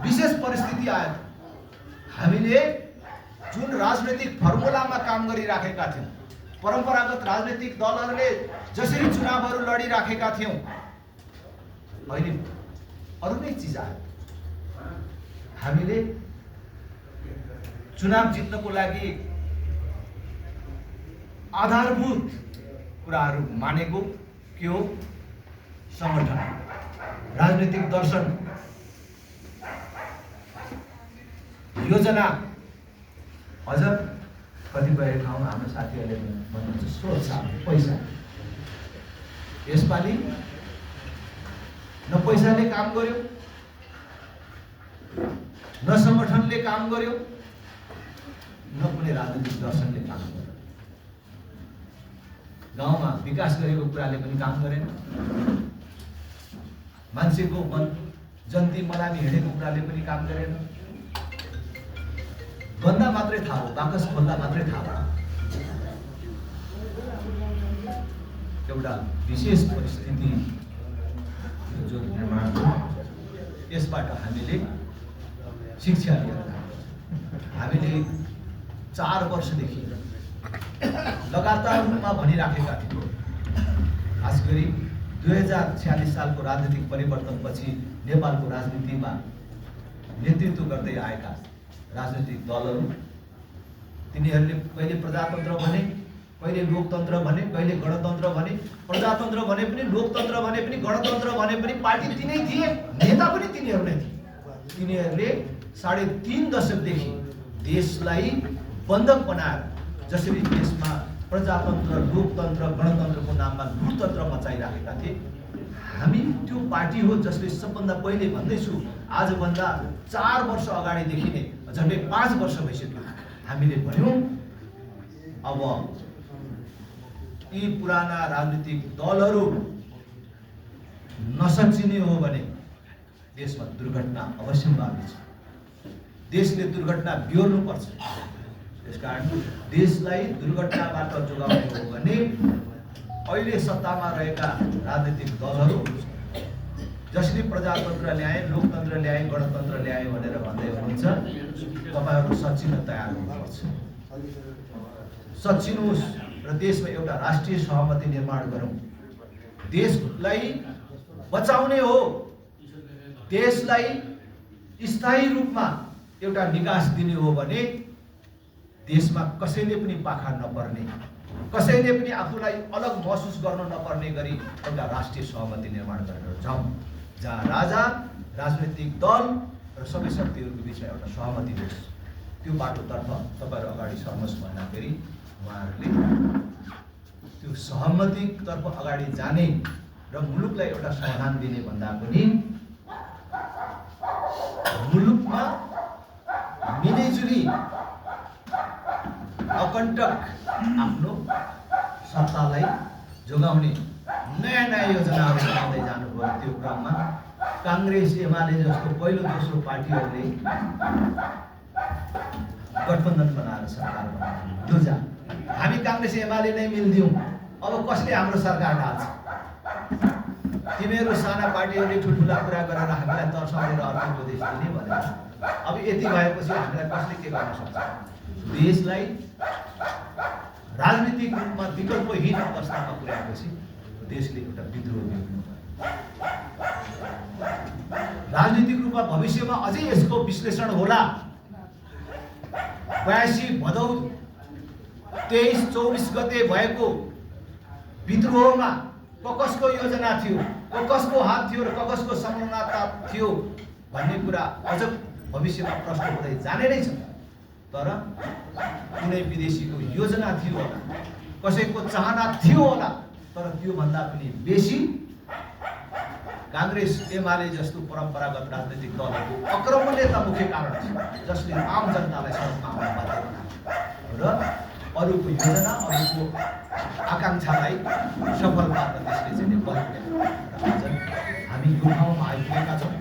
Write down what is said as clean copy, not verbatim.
विशेष परिस्थिति आयो। हामीले जुन राजनैतिक फर्मुलामा काम गरिराखेका थियौँ, परम्परागत राजनैतिक दलहरूले जसरी चुनावहरू लडिराखेका थियौँ, अहिले अरू नै चिज आयो। हामीले चुनाव जित्नको लागि आधारभूत कुराहरू मानेको के हो? संगठन, राजनीतिक दर्शन, योजना। अझ कतिपय ठाउँमा हाम्रो साथीहरूले भन्नुहुन्छ स्रोत छ, पैसा। यसपालि न पैसाले काम गर्यो, न संगठनले काम गर्यो, न कुनै राजनीतिक दर्शनले काम गर्यो। गाउँमा विकास गरेको कुराले पनि काम गरेन, मान्छेको मन जन्ती मलामी हिँडेको कुराले पनि काम गरेन। भन्दा मात्रै थाहा हो, बाकस खोल्दा मात्रै थाहा हो। एउटा विशेष परिस्थिति जो निर्माण भयो, यसबाट हामीले शिक्षा लिएर हामीले 4 वर्षदेखि लगातार रूपमा भनिराखेका थियौँ। खास गरी 2046 सालको राजनीतिक परिवर्तनपछि नेपालको राजनीतिमा नेतृत्व गर्दै आएका राजनीतिक दलहरू, तिनीहरूले कहिले प्रजातन्त्र भने, कहिले लोकतन्त्र भने, कहिले गणतन्त्र भने, प्रजातन्त्र भने पनि, लोकतन्त्र भने पनि, गणतन्त्र भने पनि पार्टी तिनै थिए, नेता पनि तिनीहरू नै थिए। तिनीहरूले 3.5 दशकदेखि देशलाई बन्धक बनाएर जसरी देशमा प्रजातन्त्र, लोकतन्त्र, गणतन्त्रको नाममा लुटतन्त्र मचाइराखेका थिए, हामी त्यो पार्टी हो जसले सबभन्दा पहिले भन्दैछु, आजभन्दा 4 वर्ष अगाडिदेखि नै, झन्डै 5 वर्ष भइसक्यो, हामीले भन्यौँ अब यी पुराना राजनीतिक दलहरू नसचिने हो भने देशमा दुर्घटना अवश्य बाँकी छ। देशले दुर्घटना बिहोर्नु पर्छ। त्यसकारण देशलाई दुर्घटनाबाट जोगाउने हो भने अहिले सत्तामा रहेका राजनीतिक दलहरू जसले प्रजातन्त्र ल्याए, लोकतन्त्र ल्याए, गणतन्त्र ल्याए भनेर भन्दै हुनुहुन्छ, तपाईहरु सच्चिन तयार हुनुपर्छ। सच्चिनुहोस् र देशमा एउटा राष्ट्रिय सहमति निर्माण गरौँ। देशलाई बचाउने हो, देशलाई स्थायी रूपमा एउटा विकास दिने हो भने देशमा कसैले पनि पाखा नपर्ने, कसैले पनि आफूलाई अलग महसुस गर्न नपर्ने गरी एउटा राष्ट्रिय सहमति निर्माण गरेर जाउँ, जहाँ राजा, राजनीतिक दल र सबै शक्तिहरूको बिचमा एउटा सहमति होस्। त्यो बाटोतर्फ तपाईहरु अगाडि सर्नुहोस् भन्दाखेरि उहाँहरूले त्यो सहमतितर्फ अगाडि जाने र मुलुकलाई एउटा समाधान दिने भन्दा पनि मुलुकमा मिलिजुली अकण्टक आफ्नो सत्तालाई जोगाउने नयाँ योजनाहरू बनाउँदै जानुभयो। त्यो क्रममा कांग्रेस, एमाले जस्तो पहिलो दोस्रो पार्टीहरूले गठबन्धन बनाएर सरकार बनायो। हामी कांग्रेस एमाले नै मिल्दियौँ, अब कसले हाम्रो सरकार ढाल्छ? तिमीहरू साना पार्टीहरूले ठुल्ठुला कुरा गरेर हामीलाई तर्साउनेर अर्को देश दिने भनेर अब यति भएपछि हामीलाई कसले के गर्न सक्छ? देशलाई राजनीतिक रूपमा विकल्पहीन अवस्थामा पुर्याएपछि देशले एउटा विद्रोह देख्नु पर्यो। राजनीतिक रूपमा भविष्यमा अझै यसको विश्लेषण होला। 82 भदौ 23-24 गते भएको विद्रोहमा कसको योजना थियो, कसको हात थियो र कसको संलग्नता थियो भन्ने कुरा अझ भविष्यमा प्रश्न हुँदै जाने नै छ। तर कुनै विदेशीको योजना थियो होला, कसैको चाहना थियो होला, तर त्यो भन्दा पनि बेसी कांग्रेस, एमाले जस्तो परम्परागत राजनीतिक दलहरूको आक्रमणीयता मुख्य कारण छ, जसले आम जनतालाई सडकमा आउन बाध्य बनायो र अरूको योजना, अरूको आकांक्षालाई सफल पार्न त्यसले चाहिँ बल पुर्यायो। हामी यो ठाउँमा आइपुगेका छौँ।